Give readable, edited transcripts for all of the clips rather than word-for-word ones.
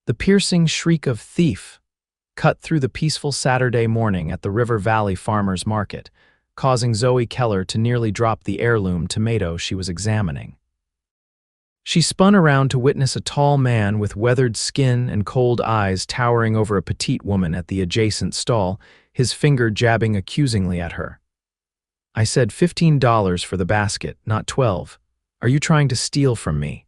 The piercing shriek of "thief" cut through the peaceful Saturday morning at the River Valley Farmers Market, causing Zoe Keller to nearly drop the heirloom tomato she was examining. She spun around to witness a tall man with weathered skin and cold eyes towering over a petite woman at the adjacent stall, his finger jabbing accusingly at her. "I said $15 for the basket, not 12. Are you trying to steal from me?"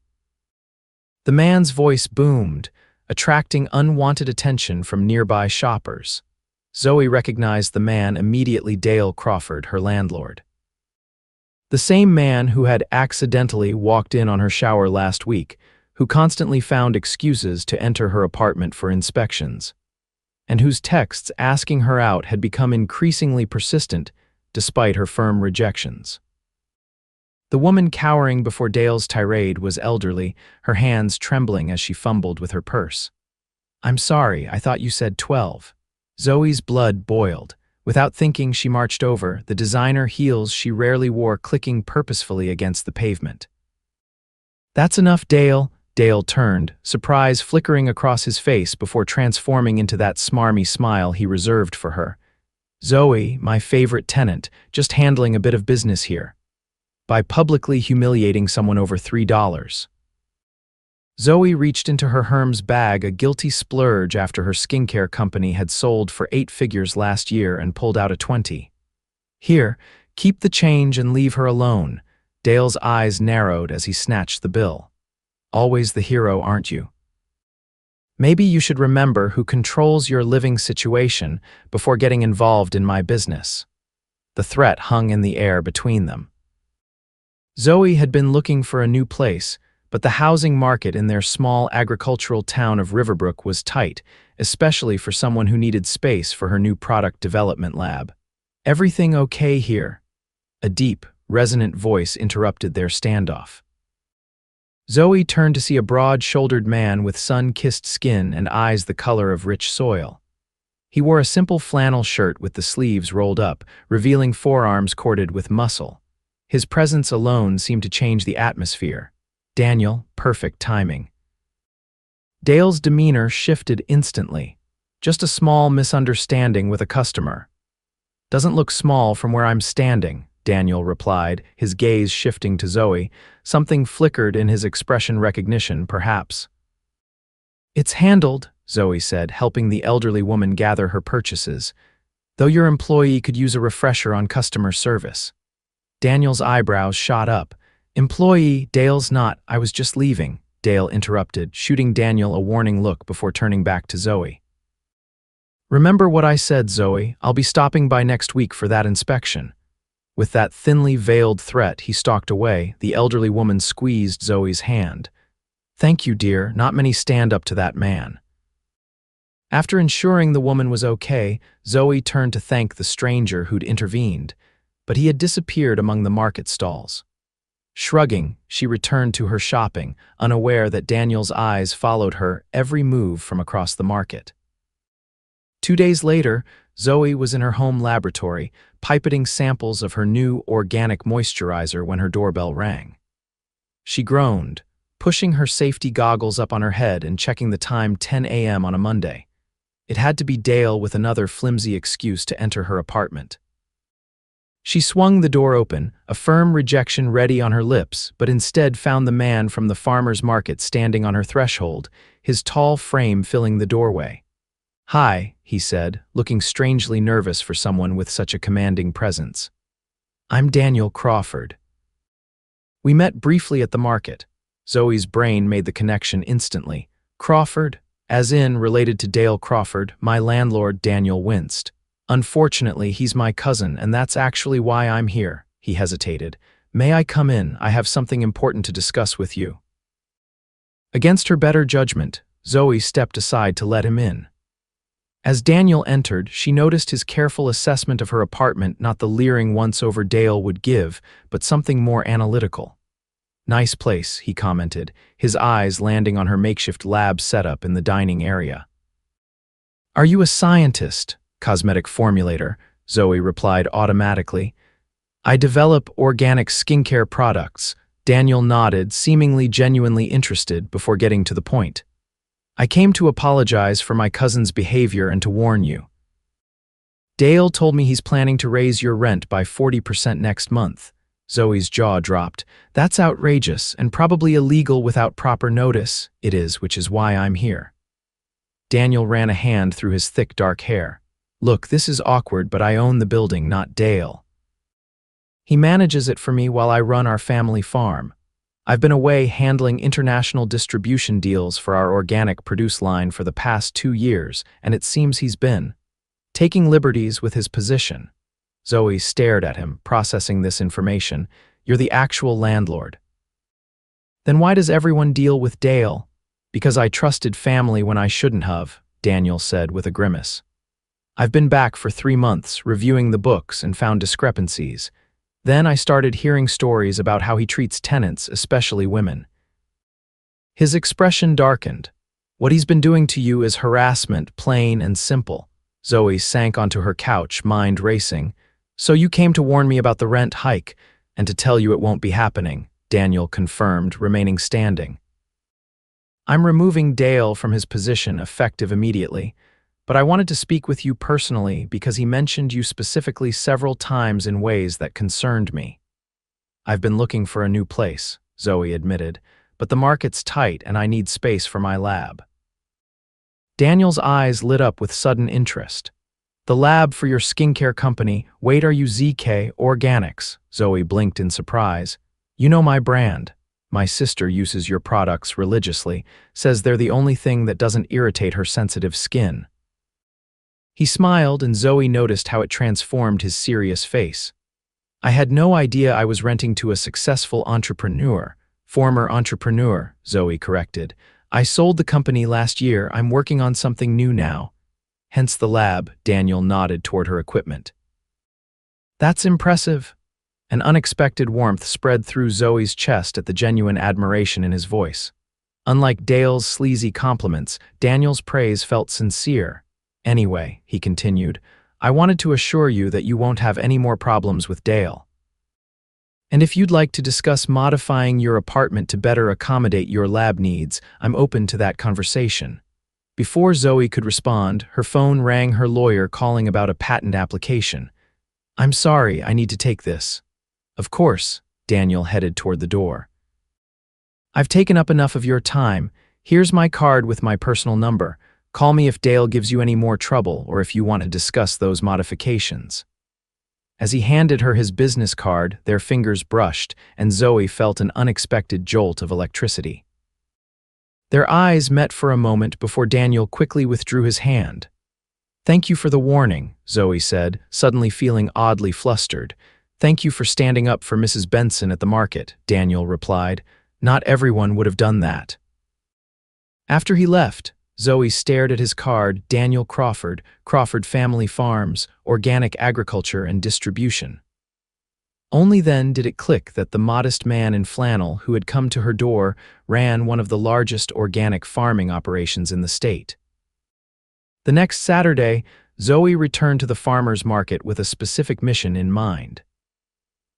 The man's voice boomed, attracting unwanted attention from nearby shoppers. Zoe recognized the man immediately: Dale Crawford, her landlord. The same man who had accidentally walked in on her shower last week, who constantly found excuses to enter her apartment for inspections, and whose texts asking her out had become increasingly persistent despite her firm rejections. The woman cowering before Dale's tirade was elderly, her hands trembling as she fumbled with her purse. "I'm sorry, I thought you said 12. Zoe's blood boiled. Without thinking, she marched over, the designer heels she rarely wore clicking purposefully against the pavement. "That's enough, Dale." Dale turned, surprise flickering across his face before transforming into that smarmy smile he reserved for her. "Zoe, my favorite tenant, just handling a bit of business here. By publicly humiliating someone over $3. Zoe reached into her Hermes bag, a guilty splurge after her skincare company had sold for 8 figures last year, and pulled out a 20. "Here, keep the change and leave her alone." Dale's eyes narrowed as he snatched the bill. "Always the hero, aren't you? Maybe you should remember who controls your living situation before getting involved in my business." The threat hung in the air between them. Zoe had been looking for a new place, but the housing market in their small agricultural town of Riverbrook was tight, especially for someone who needed space for her new product development lab. "Everything okay here?" A deep, resonant voice interrupted their standoff. Zoe turned to see a broad-shouldered man with sun-kissed skin and eyes the color of rich soil. He wore a simple flannel shirt with the sleeves rolled up, revealing forearms corded with muscle. His presence alone seemed to change the atmosphere. "Daniel, perfect timing." Dale's demeanor shifted instantly. "Just a small misunderstanding with a customer." "Doesn't look small from where I'm standing," Daniel replied, his gaze shifting to Zoe. Something flickered in his expression: recognition, perhaps. "It's handled," Zoe said, helping the elderly woman gather her purchases. "Though your employee could use a refresher on customer service." Daniel's eyebrows shot up. "Employee, Dale's not, I was just leaving," Dale interrupted, shooting Daniel a warning look before turning back to Zoe. "Remember what I said, Zoe. I'll be stopping by next week for that inspection." With that thinly veiled threat, he stalked away. The elderly woman squeezed Zoe's hand. "Thank you, dear. Not many stand up to that man." After ensuring the woman was okay, Zoe turned to thank the stranger who'd intervened, but he had disappeared among the market stalls. Shrugging, she returned to her shopping, unaware that Daniel's eyes followed her every move from across the market. 2 days later, Zoe was in her home laboratory, pipetting samples of her new organic moisturizer when her doorbell rang. She groaned, pushing her safety goggles up on her head and checking the time: 10 a.m. on a Monday. It had to be Dale with another flimsy excuse to enter her apartment. She swung the door open, a firm rejection ready on her lips, but instead found the man from the farmer's market standing on her threshold, his tall frame filling the doorway. "Hi," he said, looking strangely nervous for someone with such a commanding presence. "I'm Daniel Crawford." "We met briefly at the market." Zoe's brain made the connection instantly. "Crawford? As in, related to Dale Crawford, my landlord." Daniel winced. "Unfortunately, he's my cousin, and that's actually why I'm here." He hesitated. "May I come in? I have something important to discuss with you." Against her better judgment, Zoe stepped aside to let him in. As Daniel entered, she noticed his careful assessment of her apartment, not the leering once-over Dale would give, but something more analytical. "Nice place," he commented, his eyes landing on her makeshift lab setup in the dining area. "Are you a scientist?" "Cosmetic formulator," Zoe replied automatically. "I develop organic skincare products." Daniel nodded, seemingly genuinely interested, before getting to the point. I came to apologize for my cousin's behavior and to warn you. Dale told me he's planning to raise your rent by 40% next month. Zoe's jaw dropped. That's outrageous and probably illegal without proper notice. It is, which is why I'm here. Daniel ran a hand through his thick dark hair. Look, this is awkward, but I own the building, not Dale. He manages it for me while I run our family farm. I've been away handling international distribution deals for our organic produce line for the past 2 years, and it seems he's been taking liberties with his position. Zoe stared at him, processing this information. You're the actual landlord. Then why does everyone deal with Dale? Because I trusted family when I shouldn't have, Daniel said with a grimace. I've been back for 3 months, reviewing the books and found discrepancies. Then I started hearing stories about how he treats tenants, especially women. His expression darkened. What he's been doing to you is harassment, plain and simple. Zoe sank onto her couch, mind racing. So you came to warn me about the rent hike, and to tell you it won't be happening, Daniel confirmed, remaining standing. I'm removing Dale from his position, effective immediately, but I wanted to speak with you personally because he mentioned you specifically several times in ways that concerned me. I've been looking for a new place, Zoe admitted, but the market's tight and I need space for my lab. Daniel's eyes lit up with sudden interest. The lab for your skincare company, wait, are you ZK Organics? Zoe blinked in surprise. You know my brand. My sister uses your products religiously, says they're the only thing that doesn't irritate her sensitive skin. He smiled and Zoe noticed how it transformed his serious face. I had no idea I was renting to a successful entrepreneur. Former entrepreneur, Zoe corrected. I sold the company last year. I'm working on something new now. Hence the lab, Daniel nodded toward her equipment. That's impressive. An unexpected warmth spread through Zoe's chest at the genuine admiration in his voice. Unlike Dale's sleazy compliments, Daniel's praise felt sincere. Anyway, he continued, I wanted to assure you that you won't have any more problems with Dale. And if you'd like to discuss modifying your apartment to better accommodate your lab needs, I'm open to that conversation. Before Zoe could respond, her phone rang, her lawyer calling about a patent application. I'm sorry, I need to take this. Of course, Daniel headed toward the door. I've taken up enough of your time. Here's my card with my personal number. Call me if Dale gives you any more trouble or if you want to discuss those modifications. As he handed her his business card, their fingers brushed, and Zoe felt an unexpected jolt of electricity. Their eyes met for a moment before Daniel quickly withdrew his hand. Thank you for the warning, Zoe said, suddenly feeling oddly flustered. Thank you for standing up for Mrs. Benson at the market, Daniel replied. Not everyone would have done that. After he left, Zoe stared at his card, Daniel Crawford, Crawford Family Farms, Organic Agriculture and Distribution. Only then did it click that the modest man in flannel who had come to her door ran one of the largest organic farming operations in the state. The next Saturday, Zoe returned to the farmer's market with a specific mission in mind.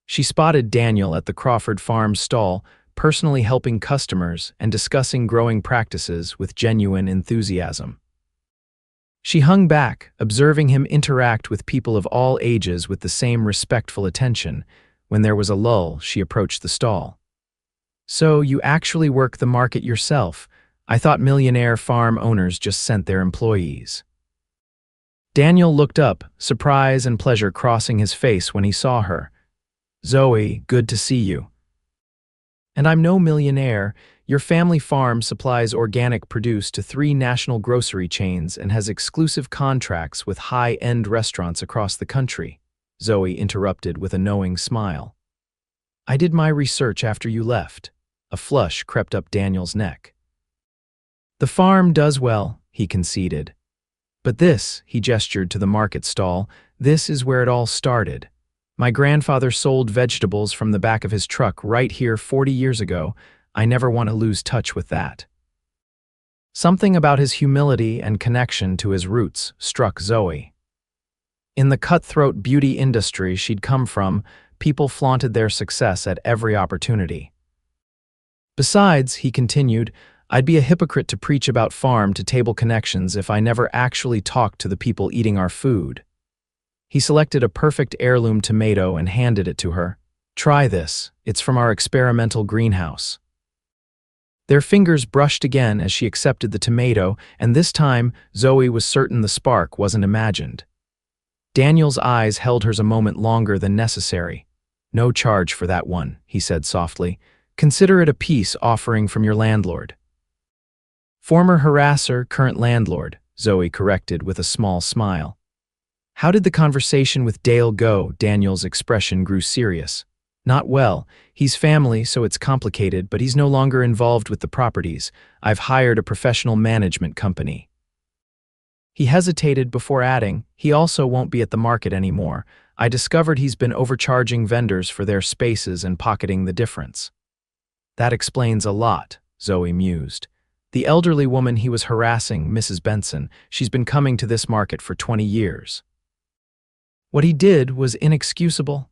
She spotted Daniel at the Crawford Farms stall, personally helping customers and discussing growing practices with genuine enthusiasm. She hung back, observing him interact with people of all ages with the same respectful attention. When there was a lull, she approached the stall. So you actually work the market yourself? I thought Millionaire farm owners just sent their employees. Daniel looked up, surprise and pleasure crossing his face when he saw her. Zoe, good to see you. And I'm no millionaire. Your family farm supplies organic produce to 3 national grocery chains and has exclusive contracts with high-end restaurants across the country, Zoe interrupted with a knowing smile. I did my research after you left. A flush crept up Daniel's neck. The farm does well, he conceded. But this, he gestured to the market stall, this is where it all started. My grandfather sold vegetables from the back of his truck right here 40 years ago. I never want to lose touch with that. Something about his humility and connection to his roots struck Zoe. In the cutthroat beauty industry she'd come from, people flaunted their success at every opportunity. Besides, he continued, I'd be a hypocrite to preach about farm-to-table connections if I never actually talked to the people eating our food. He selected a perfect heirloom tomato and handed it to her. Try this, it's from our experimental greenhouse. Their fingers brushed again as she accepted the tomato, and this time Zoe was certain the spark wasn't imagined. Daniel's eyes held hers a moment longer than necessary. No charge for that one, he said softly. Consider it a peace offering from your landlord. Former harasser, current landlord, Zoe corrected with a small smile. How did the conversation with Dale go? Daniel's expression grew serious. Not well. He's family, so it's complicated, but he's no longer involved with the properties. I've hired a professional management company. He hesitated before adding, he also won't be at the market anymore. I discovered he's been overcharging vendors for their spaces and pocketing the difference. That explains a lot, Zoe mused. The elderly woman he was harassing, Mrs. Benson, she's been coming to this market for 20 years. What he did was inexcusable.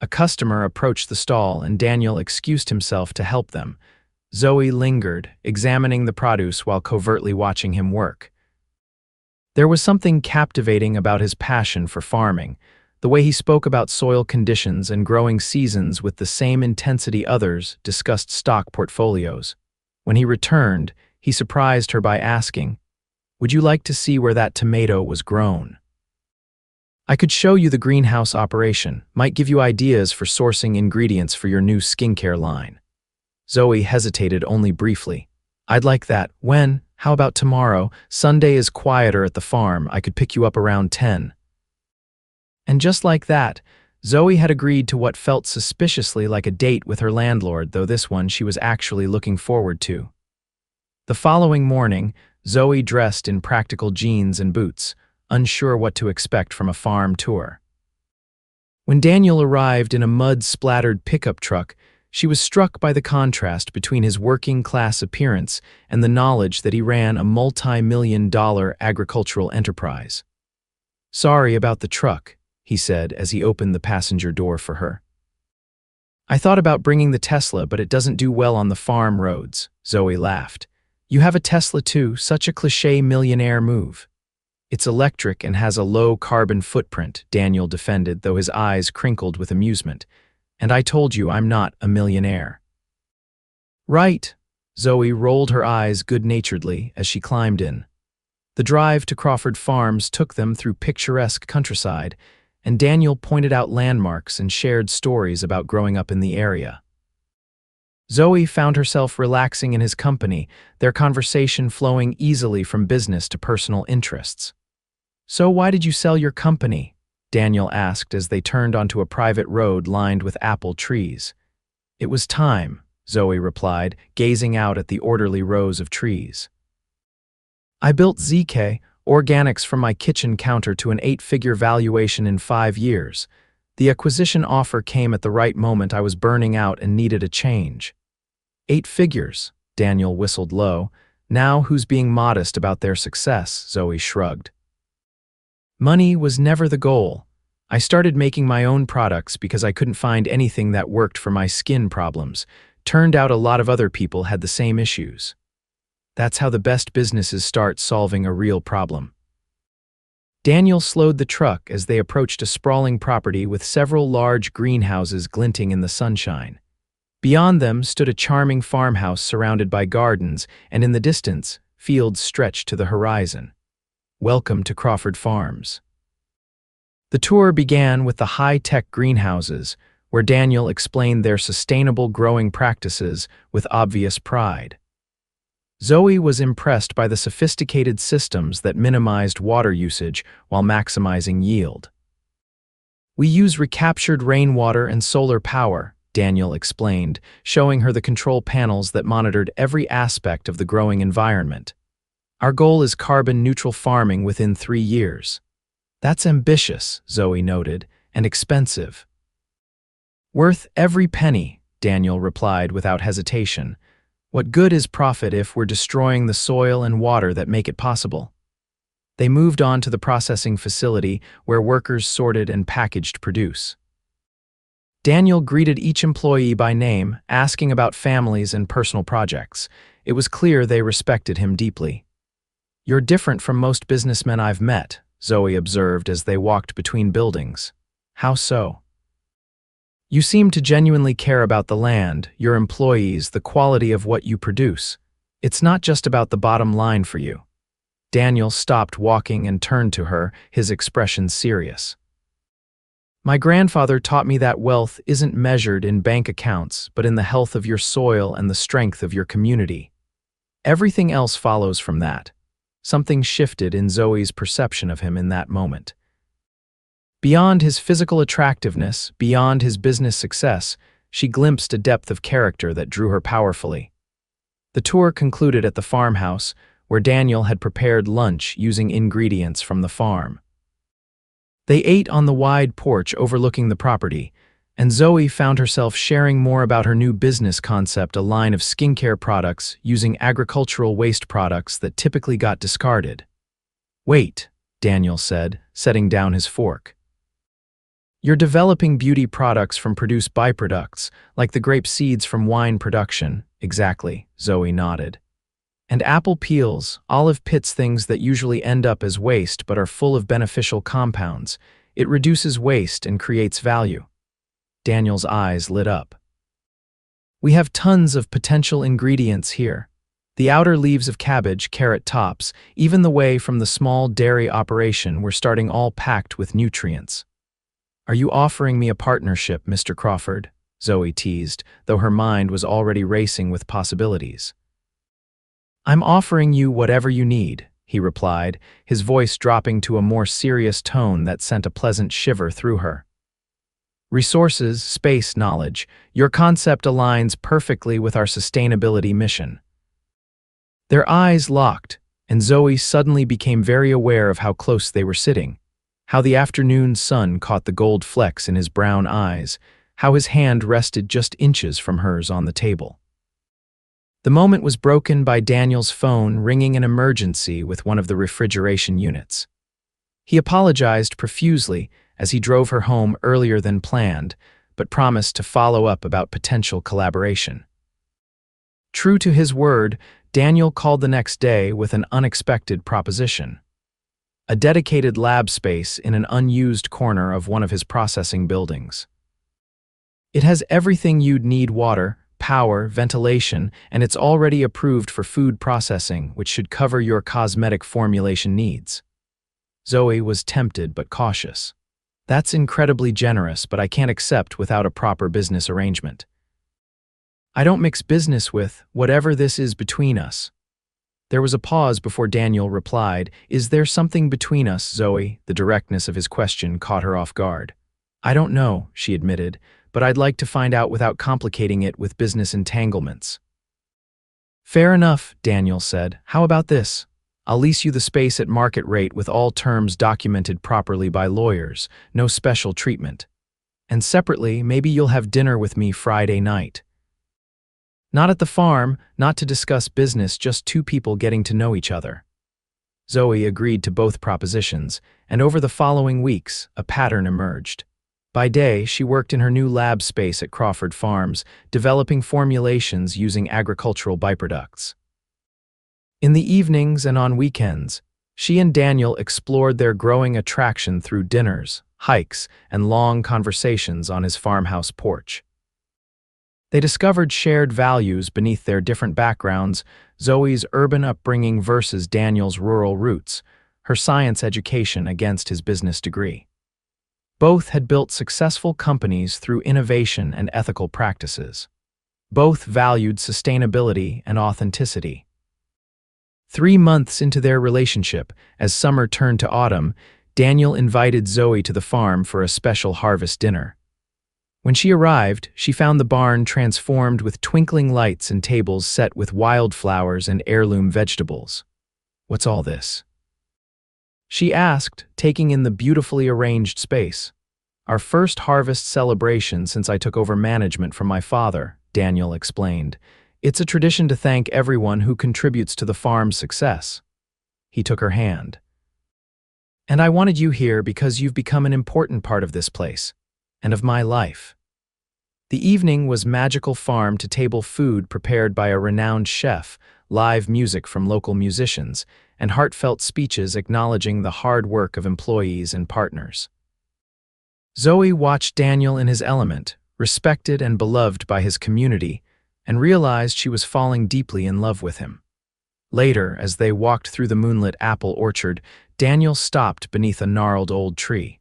A customer approached the stall and Daniel excused himself to help them. Zoe lingered, examining the produce while covertly watching him work. There was something captivating about his passion for farming, the way he spoke about soil conditions and growing seasons with the same intensity others discussed stock portfolios. When he returned, he surprised her by asking, "Would you like to see where that tomato was grown?" I could show you the greenhouse operation, might give you ideas for sourcing ingredients for your new skincare line. Zoe hesitated only briefly. I'd like that. When? How about tomorrow? Sunday is quieter at the farm. I could pick you up around 10. And just like that, Zoe had agreed to what felt suspiciously like a date with her landlord, though this one she was actually looking forward to. The following morning, Zoe dressed in practical jeans and boots, unsure what to expect from a farm tour. When Daniel arrived in a mud-splattered pickup truck, she was struck by the contrast between his working-class appearance and the knowledge that he ran a multi-million-dollar agricultural enterprise. "Sorry about the truck," he said as he opened the passenger door for her. "I thought about bringing the Tesla, but it doesn't do well on the farm roads," Zoe laughed. "You have a Tesla too, such a cliché millionaire move." "It's electric and has a low carbon footprint," Daniel defended, though his eyes crinkled with amusement. "And I told you I'm not a millionaire." "Right," Zoe rolled her eyes good-naturedly as she climbed in. The drive to Crawford Farms took them through picturesque countryside, and Daniel pointed out landmarks and shared stories about growing up in the area. Zoe found herself relaxing in his company, their conversation flowing easily from business to personal interests. "So why did you sell your company?" Daniel asked as they turned onto a private road lined with apple trees. "It was time," Zoe replied, gazing out at the orderly rows of trees. "I built ZK, organics from my kitchen counter to an 8-figure valuation in 5 years. The acquisition offer came at the right moment. I was burning out and needed a change." 8 figures, Daniel whistled low. "Now who's being modest about their success?" Zoe shrugged. "Money was never the goal. I started making my own products because I couldn't find anything that worked for my skin problems. Turned out a lot of other people had the same issues. That's how the best businesses start, solving a real problem." Daniel slowed the truck as they approached a sprawling property with several large greenhouses glinting in the sunshine. Beyond them stood a charming farmhouse surrounded by gardens, and in the distance, fields stretched to the horizon. "Welcome to Crawford Farms." The tour began with the high-tech greenhouses, where Daniel explained their sustainable growing practices with obvious pride. Zoe was impressed by the sophisticated systems that minimized water usage while maximizing yield. "We use recaptured rainwater and solar power," Daniel explained, showing her the control panels that monitored every aspect of the growing environment. "Our goal is carbon-neutral farming within 3 years." "That's ambitious," Zoe noted, "and expensive." "Worth every penny," Daniel replied without hesitation. "What good is profit if we're destroying the soil and water that make it possible?" They moved on to the processing facility where workers sorted and packaged produce. Daniel greeted each employee by name, asking about families and personal projects. It was clear they respected him deeply. "You're different from most businessmen I've met," Zoe observed as they walked between buildings. "How so?" "You seem to genuinely care about the land, your employees, the quality of what you produce. It's not just about the bottom line for you." Daniel stopped walking and turned to her, his expression serious. "My grandfather taught me that wealth isn't measured in bank accounts, but in the health of your soil and the strength of your community. Everything else follows from that." Something shifted in Zoe's perception of him in that moment. Beyond his physical attractiveness, beyond his business success, she glimpsed a depth of character that drew her powerfully. The tour concluded at the farmhouse, where Daniel had prepared lunch using ingredients from the farm. They ate on the wide porch overlooking the property, and Zoe found herself sharing more about her new business concept, a line of skincare products using agricultural waste products that typically got discarded. "Wait," Daniel said, setting down his fork. "You're developing beauty products from produced byproducts, like the grape seeds from wine production." "Exactly," Zoe nodded. "And apple peels, olive pits, things that usually end up as waste but are full of beneficial compounds. It reduces waste and creates value." Daniel's eyes lit up. "We have tons of potential ingredients here. The outer leaves of cabbage, carrot tops, even the whey from the small dairy operation we're starting, all packed with nutrients." "Are you offering me a partnership, Mr. Crawford?" Zoe teased, though her mind was already racing with possibilities. "I'm offering you whatever you need," he replied, his voice dropping to a more serious tone that sent a pleasant shiver through her. "Resources, space, knowledge. Your concept aligns perfectly with our sustainability mission." Their eyes locked, and Zoe suddenly became very aware of how close they were sitting, how the afternoon sun caught the gold flecks in his brown eyes, how his hand rested just inches from hers on the table. The moment was broken by Daniel's phone ringing an emergency with one of the refrigeration units. He apologized profusely as he drove her home earlier than planned, but promised to follow up about potential collaboration. True to his word, Daniel called the next day with an unexpected proposition: a dedicated lab space in an unused corner of one of his processing buildings. "It has everything you'd need: water, power, ventilation, and it's already approved for food processing, which should cover your cosmetic formulation needs." Zoe was tempted but cautious. "That's incredibly generous, but I can't accept without a proper business arrangement. I don't mix business with whatever this is between us." There was a pause before Daniel replied, "Is there something between us, Zoe?" The directness of his question caught her off guard. "I don't know," she admitted, "but I'd like to find out without complicating it with business entanglements." "Fair enough," Daniel said. "How about this? I'll lease you the space at market rate with all terms documented properly by lawyers, no special treatment. And separately, maybe you'll have dinner with me Friday night. Not at the farm, not to discuss business, just two people getting to know each other." Zoe agreed to both propositions, and over the following weeks, a pattern emerged. By day, she worked in her new lab space at Crawford Farms, developing formulations using agricultural byproducts. In the evenings and on weekends, she and Daniel explored their growing attraction through dinners, hikes, and long conversations on his farmhouse porch. They discovered shared values beneath their different backgrounds: Zoe's urban upbringing versus Daniel's rural roots, her science education against his business degree. Both had built successful companies through innovation and ethical practices. Both valued sustainability and authenticity. 3 months into their relationship, as summer turned to autumn, Daniel invited Zoe to the farm for a special harvest dinner. When she arrived, she found the barn transformed with twinkling lights and tables set with wildflowers and heirloom vegetables. "What's all this?" she asked, taking in the beautifully arranged space. "Our first harvest celebration since I took over management from my father," Daniel explained. "It's a tradition to thank everyone who contributes to the farm's success." He took her hand. "And I wanted you here because you've become an important part of this place, and of my life." The evening was magical farm-to-table food prepared by a renowned chef, live music from local musicians, and heartfelt speeches acknowledging the hard work of employees and partners. Zoe watched Daniel in his element, respected and beloved by his community, and realized she was falling deeply in love with him. Later, as they walked through the moonlit apple orchard, Daniel stopped beneath a gnarled old tree.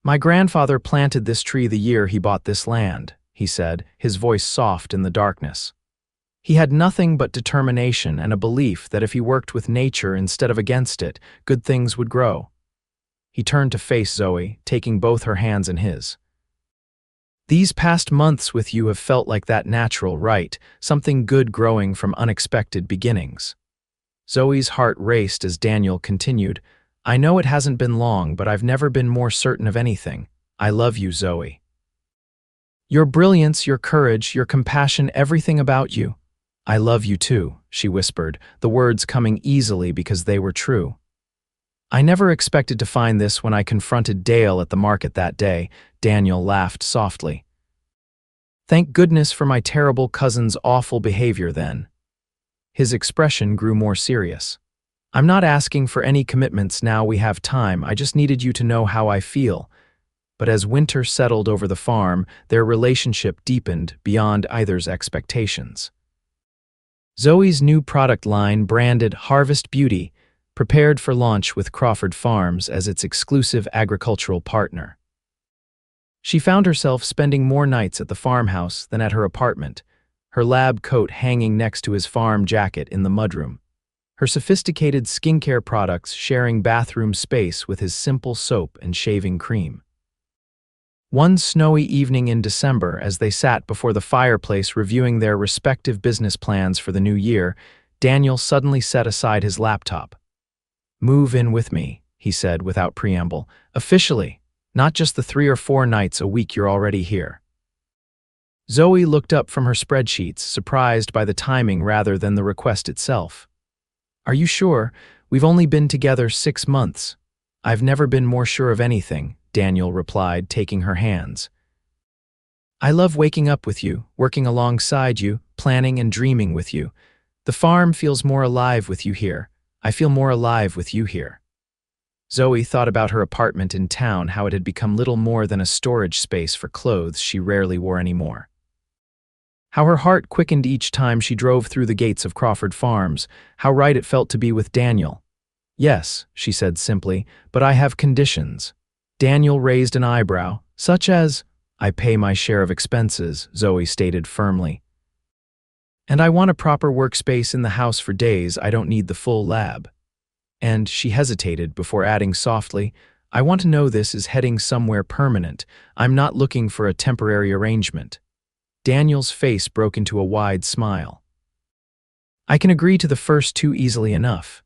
"My grandfather planted this tree the year he bought this land," he said, his voice soft in the darkness. He had nothing but determination and a belief that if he worked with nature instead of against it, good things would grow. He turned to face Zoe, taking both her hands in his. "These past months with you have felt like that natural right, something good growing from unexpected beginnings." Zoe's heart raced as Daniel continued, "I know it hasn't been long, but I've never been more certain of anything. I love you, Zoe. Your brilliance, your courage, your compassion, everything about you. I love you too," she whispered, the words coming easily because they were true. "I never expected to find this when I confronted Dale at the market that day," Daniel laughed softly. "Thank goodness for my terrible cousin's awful behavior then." His expression grew more serious. "I'm not asking for any commitments now we have time, I just needed you to know how I feel." But as winter settled over the farm, their relationship deepened beyond either's expectations. Zoe's new product line, branded Harvest Beauty, prepared for launch with Crawford Farms as its exclusive agricultural partner. She found herself spending more nights at the farmhouse than at her apartment, her lab coat hanging next to his farm jacket in the mudroom, her sophisticated skincare products sharing bathroom space with his simple soap and shaving cream. One snowy evening in December, as they sat before the fireplace reviewing their respective business plans for the new year, Daniel suddenly set aside his laptop. "Move in with me," he said without preamble. "Officially, not just the 3 or 4 nights a week you're already here." Zoe looked up from her spreadsheets, surprised by the timing rather than the request itself. "Are you sure? We've only been together 6 months." "I've never been more sure of anything," Daniel replied, taking her hands. "I love waking up with you, working alongside you, planning and dreaming with you. The farm feels more alive with you here. I feel more alive with you here." Zoe thought about her apartment in town, how it had become little more than a storage space for clothes she rarely wore anymore. How her heart quickened each time she drove through the gates of Crawford Farms, how right it felt to be with Daniel. "Yes," she said simply, "but I have conditions." Daniel raised an eyebrow. "Such as?" "I pay my share of expenses," Zoe stated firmly. "And I want a proper workspace in the house for days. I don't need the full lab." And she hesitated before adding softly, "I want to know this is heading somewhere permanent. I'm not looking for a temporary arrangement." Daniel's face broke into a wide smile. "I can agree to the first 2 easily enough."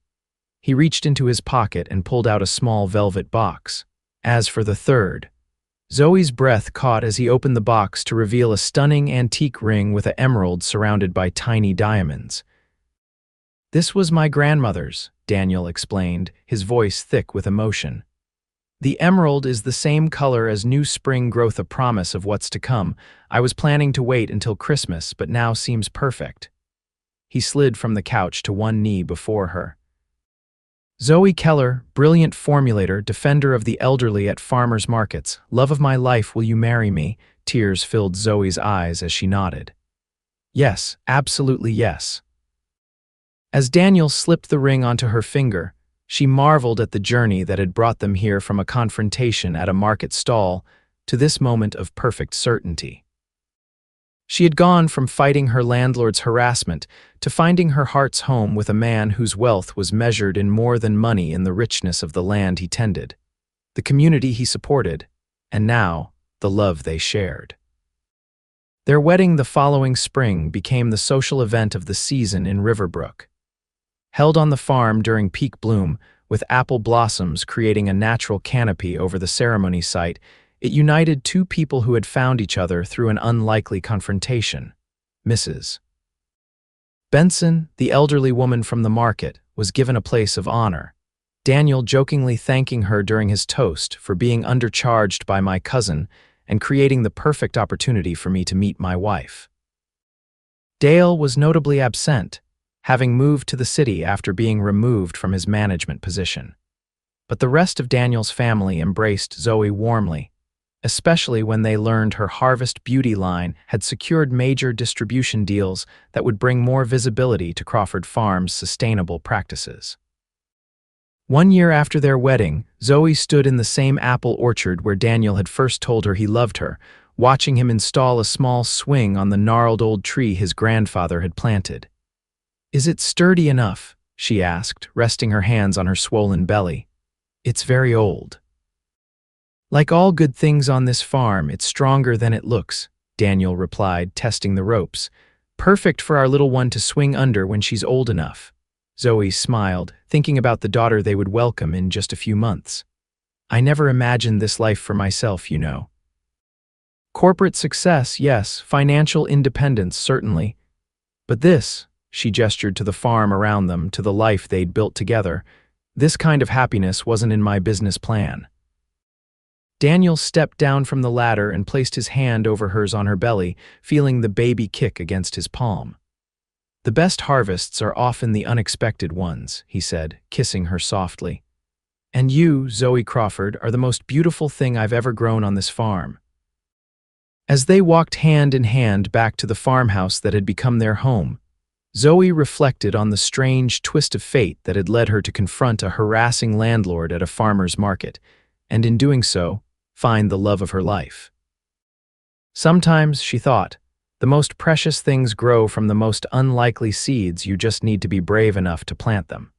He reached into his pocket and pulled out a small velvet box. "As for the third," Zoe's breath caught as he opened the box to reveal a stunning antique ring with an emerald surrounded by tiny diamonds. "This was my grandmother's," Daniel explained, his voice thick with emotion. "The emerald is the same color as new spring growth, a promise of what's to come. I was planning to wait until Christmas, but now seems perfect." He slid from the couch to one knee before her. "Zoe Keller, brilliant formulator, defender of the elderly at farmers' markets. Love of my life, will you marry me?" Tears filled Zoe's eyes as she nodded. "Yes, absolutely yes." As Daniel slipped the ring onto her finger, she marveled at the journey that had brought them here, from a confrontation at a market stall to this moment of perfect certainty. She had gone from fighting her landlord's harassment to finding her heart's home with a man whose wealth was measured in more than money, in the richness of the land he tended, the community he supported, and now, the love they shared. Their wedding the following spring became the social event of the season in Riverbrook. Held on the farm during peak bloom, with apple blossoms creating a natural canopy over the ceremony site, it united 2 people who had found each other through an unlikely confrontation. Mrs. Benson, the elderly woman from the market, was given a place of honor, Daniel jokingly thanking her during his toast for being undercharged by my cousin, and creating the perfect opportunity for me to meet my wife. Dale was notably absent, having moved to the city after being removed from his management position. But the rest of Daniel's family embraced Zoe warmly, especially when they learned her Harvest Beauty line had secured major distribution deals that would bring more visibility to Crawford Farm's sustainable practices. 1 year after their wedding, Zoe stood in the same apple orchard where Daniel had first told her he loved her, watching him install a small swing on the gnarled old tree his grandfather had planted. "Is it sturdy enough?" she asked, resting her hands on her swollen belly. "It's very old." "Like all good things on this farm, it's stronger than it looks," Daniel replied, testing the ropes. "Perfect for our little one to swing under when she's old enough." Zoe smiled, thinking about the daughter they would welcome in just a few months. "I never imagined this life for myself, you know." Corporate success, yes, financial independence, certainly. But this, she gestured to the farm around them, to the life they'd built together, this kind of happiness wasn't in my business plan. Daniel stepped down from the ladder and placed his hand over hers on her belly, feeling the baby kick against his palm. "The best harvests are often the unexpected ones," he said, kissing her softly. "And you, Zoe Crawford, are the most beautiful thing I've ever grown on this farm." As they walked hand in hand back to the farmhouse that had become their home, Zoe reflected on the strange twist of fate that had led her to confront a harassing landlord at a farmer's market, and in doing so, find the love of her life. Sometimes, she thought, the most precious things grow from the most unlikely seeds. You just need to be brave enough to plant them.